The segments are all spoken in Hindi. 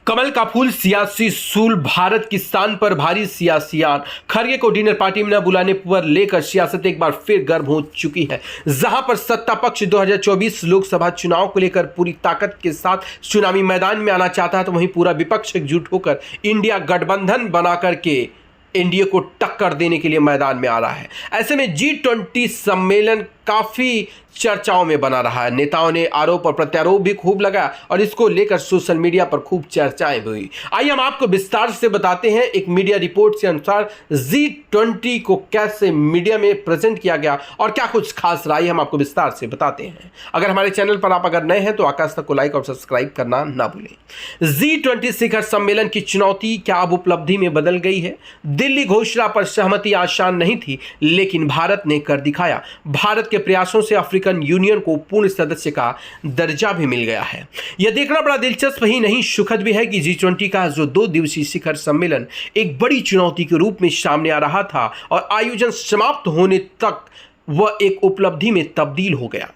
कमल का फूल सियासी सूल, भारत की शान पर भारी सियासियान। खरगे को डिनर पार्टी में न बुलाने पर लेकर सियासत एक बार फिर गर्म हो चुकी है। जहां पर सत्ता पक्ष 2024 लोकसभा चुनाव को लेकर पूरी ताकत के साथ चुनावी मैदान में आना चाहता है, तो वहीं पूरा विपक्ष एकजुट होकर इंडिया गठबंधन बना करके एनडीए को टक्कर देने के लिए मैदान में आ रहा है। ऐसे में G20 सम्मेलन काफी चर्चाओं में बना रहा है। नेताओं ने आरोप और प्रत्यारोप भी खूब लगाया और इसको लेकर सोशल मीडिया पर खूब चर्चाएं भी हुई। आइए हम आपको विस्तार से बताते हैं। एक मीडिया रिपोर्ट के अनुसार G20 को कैसे मीडिया में प्रेजेंट किया गया और क्या कुछ खास राय हम आपको विस्तार से बताते हैं। अगर हमारे चैनल पर आप अगर नए हैं तो आकाश तक को लाइक और सब्सक्राइब करना ना भूलें। G20 शिखर सम्मेलन की चुनौती क्या अब उपलब्धि में बदल गई है? दिल्ली घोषणा पर सहमति आसान नहीं थी, लेकिन भारत ने कर दिखाया। भारत के प्रयासों से अफ्रीकन यूनियन को पूर्ण सदस्य का दर्जा भी मिल गया है। यह देखना बड़ा दिलचस्प ही नहीं, सुखद भी है कि G20 का जो 2 दिवसीय शिखर सम्मेलन एक बड़ी चुनौती के रूप में सामने आ रहा था और आयोजन समाप्त होने तक वह एक उपलब्धि में तब्दील हो गया।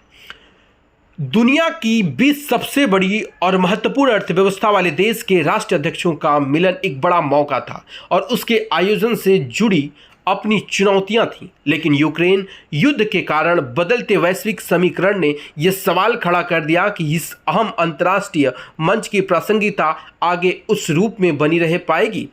दुनिया की 20 सबसे बड़ी और महत्वपूर्ण अर्थव्यवस्था वाले देश के राष्ट्राध्यक्षों का मिलन एक बड़ा मौका था और उसके आयोजन से जुड़ी अपनी चुनौतियां थीं। लेकिन यूक्रेन युद्ध के कारण बदलते वैश्विक समीकरण ने यह सवाल खड़ा कर दिया कि इस अहम अंतर्राष्ट्रीय मंच की प्रासंगिकता आगे उस रूप में बनी रह पाएगी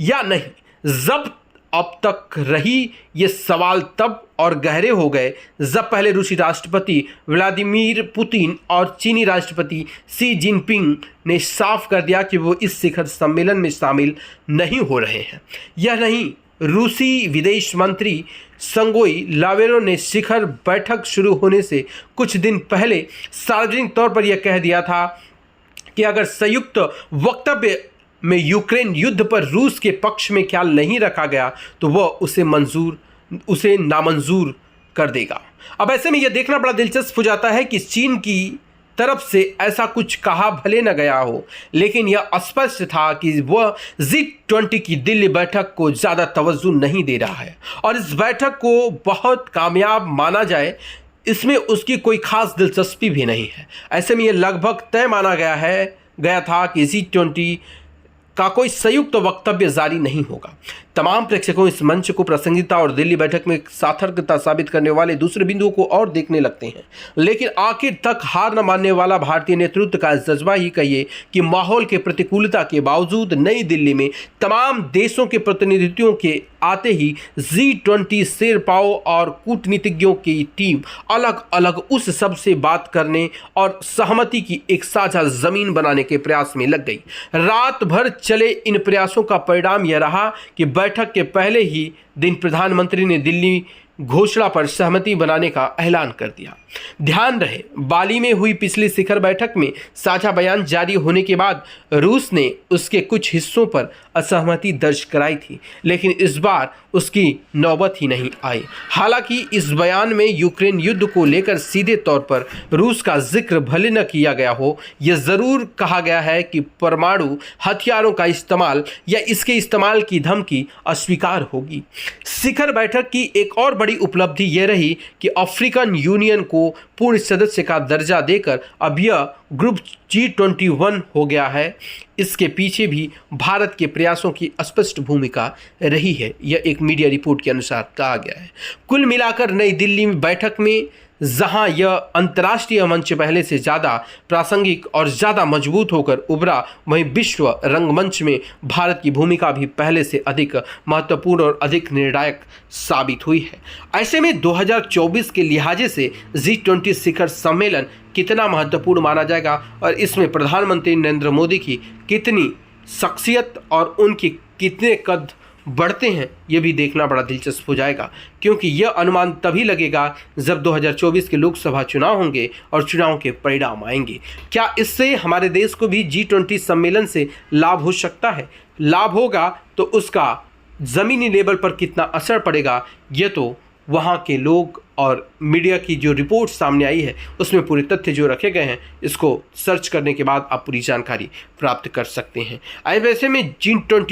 या नहीं। जब अब तक रही ये सवाल तब और गहरे हो गए जब पहले रूसी राष्ट्रपति व्लादिमीर पुतिन और चीनी राष्ट्रपति शी जिनपिंग ने साफ कर दिया कि वो इस शिखर सम्मेलन में शामिल नहीं हो रहे हैं। यह नहीं, रूसी विदेश मंत्री संगोई लावेरोव ने शिखर बैठक शुरू होने से कुछ दिन पहले सार्वजनिक तौर पर यह कह दिया था कि अगर संयुक्त वक्तव्य में यूक्रेन युद्ध पर रूस के पक्ष में ख्याल नहीं रखा गया तो वह उसे नामंजूर कर देगा। अब ऐसे में यह देखना बड़ा दिलचस्प हो जाता है कि चीन की तरफ से ऐसा कुछ कहा भले न गया हो, लेकिन यह स्पष्ट था कि वह G20 की दिल्ली बैठक को ज़्यादा तवज्जो नहीं दे रहा है और इस बैठक को बहुत कामयाब माना जाए इसमें उसकी कोई खास दिलचस्पी भी नहीं है। ऐसे में यह लगभग तय माना गया था कि G20 का कोई संयुक्त वक्तव्य जारी नहीं होगा। तमाम प्रेक्षकों इस मंच को प्रासंगिकता और दिल्ली बैठक में सार्थकता साबित करने वाले दूसरे बिंदुओं को और देखने लगते हैं, लेकिन आखिर तक हार न मानने वाला भारतीय नेतृत्व का जज्बा ही कहिए कि माहौल के प्रतिकूलता के बावजूद नई दिल्ली में तमाम देशों के प्रतिनिधित्वों के आते ही G20 शेरपाओं और कूटनीतिज्ञों की टीम अलग अलग उस सब से बात करने और सहमति की एक साझा जमीन बनाने के प्रयास में लग गई। रात भर चले इन प्रयासों का परिणाम यह रहा कि बैठक के पहले ही दिन प्रधानमंत्री ने दिल्ली घोषणा पर सहमति बनाने का ऐलान कर दिया। ध्यान रहे, बाली में हुई पिछली शिखर बैठक में साझा बयान जारी होने के बाद रूस ने उसके कुछ हिस्सों पर असहमति दर्ज कराई थी, लेकिन इस बार उसकी नौबत ही नहीं आई। हालांकि इस बयान में यूक्रेन युद्ध को लेकर सीधे तौर पर रूस का जिक्र भले न किया गया हो, यह जरूर कहा गया है कि परमाणु हथियारों का इस्तेमाल या इसके इस्तेमाल की धमकी अस्वीकार होगी। शिखर बैठक की एक और बड़ी उपलब्धि यह रही कि अफ्रीकन यूनियन को पूर्ण सदस्य का दर्जा देकर अब यह ग्रुप G21 हो गया है। इसके पीछे भी भारत के प्रयासों की स्पष्ट भूमिका रही है, यह एक मीडिया रिपोर्ट के अनुसार कहा गया है। कुल मिलाकर नई दिल्ली में बैठक में जहां यह अंतर्राष्ट्रीय मंच पहले से ज़्यादा प्रासंगिक और ज़्यादा मजबूत होकर उभरा, वहीं विश्व रंगमंच में भारत की भूमिका भी पहले से अधिक महत्वपूर्ण और अधिक निर्णायक साबित हुई है। ऐसे में 2024 के लिहाजे से G20 शिखर सम्मेलन कितना महत्वपूर्ण माना जाएगा और इसमें प्रधानमंत्री नरेंद्र मोदी की कितनी शख्सियत और उनकी कितने कद बढ़ते हैं, ये भी देखना बड़ा दिलचस्प हो जाएगा, क्योंकि यह अनुमान तभी लगेगा जब 2024 के लोकसभा चुनाव होंगे और चुनाव के परिणाम आएंगे। क्या इससे हमारे देश को भी G20 सम्मेलन से लाभ हो सकता है? लाभ होगा तो उसका ज़मीनी लेवल पर कितना असर पड़ेगा, ये तो वहाँ के लोग और मीडिया की जो रिपोर्ट सामने आई है उसमें पूरे तथ्य जो रखे गए हैं, इसको सर्च करने के बाद आप पूरी जानकारी प्राप्त कर सकते हैं। वैसे में G20